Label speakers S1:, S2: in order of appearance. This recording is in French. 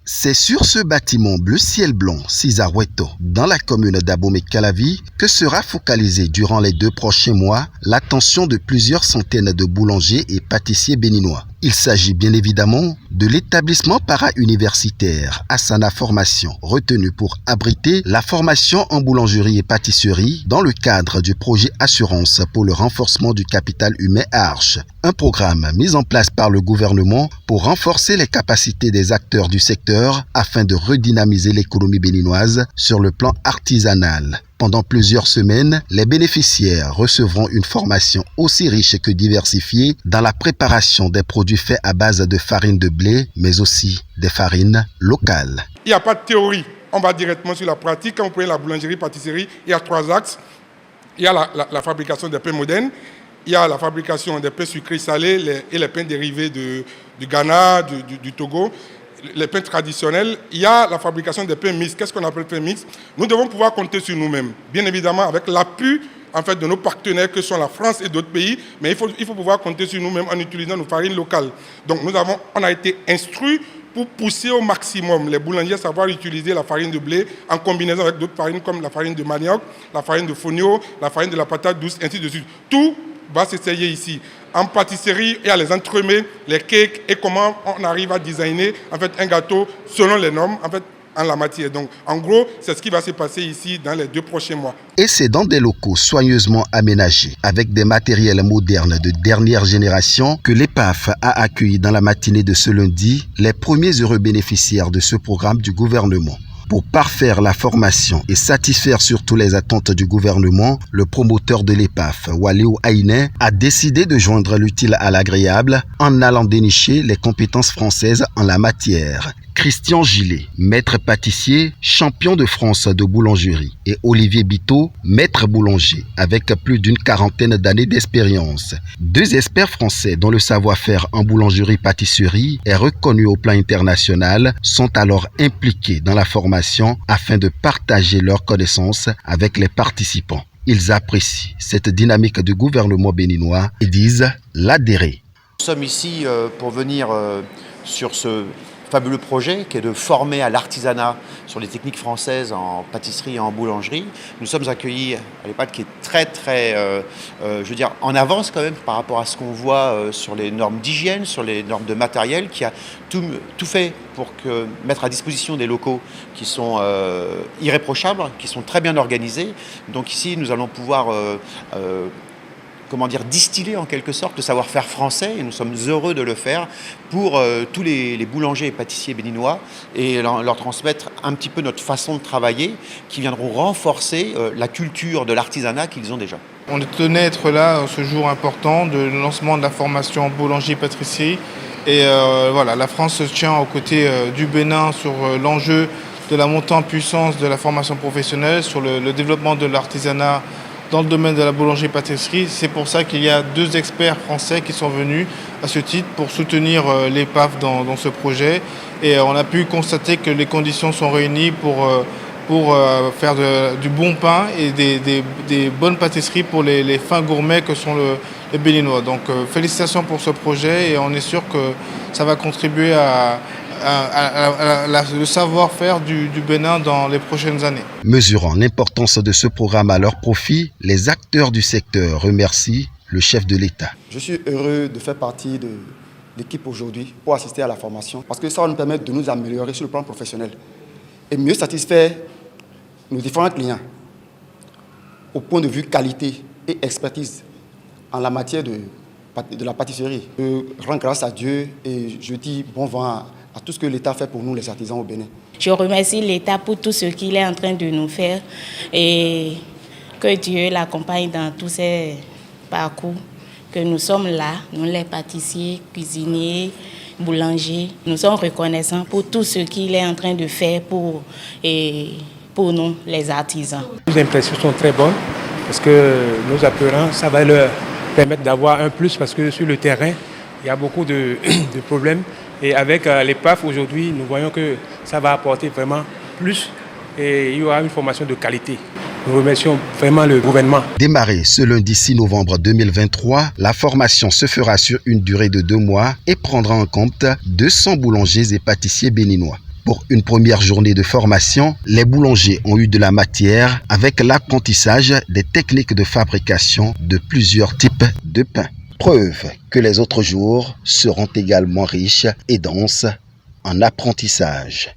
S1: C'est sur ce bâtiment bleu ciel blanc, Sizaweto, dans la commune d'Abomey-Calavi, que sera focalisée durant les 2 prochains mois l'attention de plusieurs centaines de boulangers et pâtissiers béninois. Il s'agit bien évidemment de l'établissement para-universitaire Asana Formation, retenu pour abriter la formation en boulangerie et pâtisserie dans le cadre du projet Assurance pour le renforcement du capital humain Arche, un programme mis en place par le gouvernement pour renforcer les capacités des acteurs du secteur afin de redynamiser l'économie béninoise sur le plan artisanal. Pendant plusieurs semaines, les bénéficiaires recevront une formation aussi riche que diversifiée dans la préparation des produits faits à base de farine de blé, mais aussi des farines locales.
S2: Il n'y a pas de théorie, on va directement sur la pratique. Quand vous prenez la boulangerie-pâtisserie, il y a 3 axes. Il y a la fabrication des pains modernes, il y a la fabrication des pains sucrés salés et les pains dérivés du Ghana, du Togo. Les pains traditionnels, il y a la fabrication des pains mixtes. Qu'est-ce qu'on appelle pain mixte? Nous devons pouvoir compter sur nous-mêmes, bien évidemment avec l'appui de nos partenaires que sont la France et d'autres pays, mais il faut pouvoir compter sur nous-mêmes en utilisant nos farines locales. Donc on a été instruits pour pousser au maximum les boulangers à savoir utiliser la farine de blé en combinaison avec d'autres farines comme la farine de manioc, la farine de fonio, la farine de la patate douce, ainsi de suite. Tout va s'essayer ici. En pâtisserie, il y a les entremets, les cakes et comment on arrive à designer un gâteau selon les normes en la matière. Donc en gros, c'est ce qui va se passer ici dans les 2 prochains mois.
S1: Et c'est dans des locaux soigneusement aménagés, avec des matériels modernes de dernière génération, que l'EPAF a accueilli dans la matinée de ce lundi les premiers heureux bénéficiaires de ce programme du gouvernement. Pour parfaire la formation et satisfaire surtout les attentes du gouvernement, le promoteur de l'EPAF, Waliou Aïné, a décidé de joindre l'utile à l'agréable en allant dénicher les compétences françaises en la matière. Christian Gillet, maître pâtissier, champion de France de boulangerie, et Olivier Biteau, maître boulanger, avec plus d'une 40aine d'années d'expérience. 2 experts français dont le savoir-faire en boulangerie-pâtisserie est reconnu au plan international sont alors impliqués dans la formation afin de partager leurs connaissances avec les participants. Ils apprécient cette dynamique du gouvernement béninois et disent l'adhérer.
S3: Nous sommes ici pour venir sur ce fabuleux projet qui est de former à l'artisanat sur les techniques françaises en pâtisserie et en boulangerie. Nous sommes accueillis à l'EPAF qui est très en avance quand même par rapport à ce qu'on voit sur les normes d'hygiène, sur les normes de matériel, qui a tout fait pour mettre à disposition des locaux qui sont irréprochables, qui sont très bien organisés. Donc ici nous allons pouvoir distiller en quelque sorte le savoir-faire français, et nous sommes heureux de le faire pour tous les boulangers et pâtissiers béninois et leur transmettre un petit peu notre façon de travailler qui viendront renforcer la culture de l'artisanat qu'ils ont déjà.
S4: On tenait à être là ce jour important de lancement de la formation boulangerie-pâtisserie et la France se tient aux côtés du Bénin sur l'enjeu de la montée en puissance de la formation professionnelle, sur le développement de l'artisanat dans le domaine de la boulangerie-pâtisserie. C'est pour ça qu'il y a 2 experts français qui sont venus à ce titre pour soutenir l'EPAF dans ce projet. Et on a pu constater que les conditions sont réunies pour faire du bon pain et des bonnes pâtisseries pour les fins gourmets que sont les Béninois. Donc félicitations pour ce projet et on est sûr que ça va contribuer à le savoir-faire du Bénin dans les prochaines années.
S1: Mesurant l'importance de ce programme à leur profit, les acteurs du secteur remercient le chef de l'État.
S5: Je suis heureux de faire partie de l'équipe aujourd'hui pour assister à la formation parce que ça va nous permettre de nous améliorer sur le plan professionnel et mieux satisfaire nos différents clients au point de vue qualité et expertise en la matière de la pâtisserie. Je rends grâce à Dieu et je dis bon vent à tout ce que l'État fait pour nous, les artisans au Bénin.
S6: Je remercie l'État pour tout ce qu'il est en train de nous faire et que Dieu l'accompagne dans tous ces parcours. Que nous sommes là, nous les pâtissiers, cuisiniers, boulangers. Nous sommes reconnaissants pour tout ce qu'il est en train de faire pour nous, les artisans.
S7: Les impressions sont très bonnes parce que nos apprenants, ça va leur permettre d'avoir un plus parce que sur le terrain, il y a beaucoup de problèmes. Et avec l'EPAF aujourd'hui, nous voyons que ça va apporter vraiment plus et il y aura une formation de qualité. Nous remercions vraiment le gouvernement.
S1: Démarrée ce lundi 6 novembre 2023, la formation se fera sur une durée de 2 mois et prendra en compte 200 boulangers et pâtissiers béninois. Pour une première journée de formation, les boulangers ont eu de la matière avec l'apprentissage des techniques de fabrication de plusieurs types de pain. Preuve que les autres jours seront également riches et denses en apprentissage.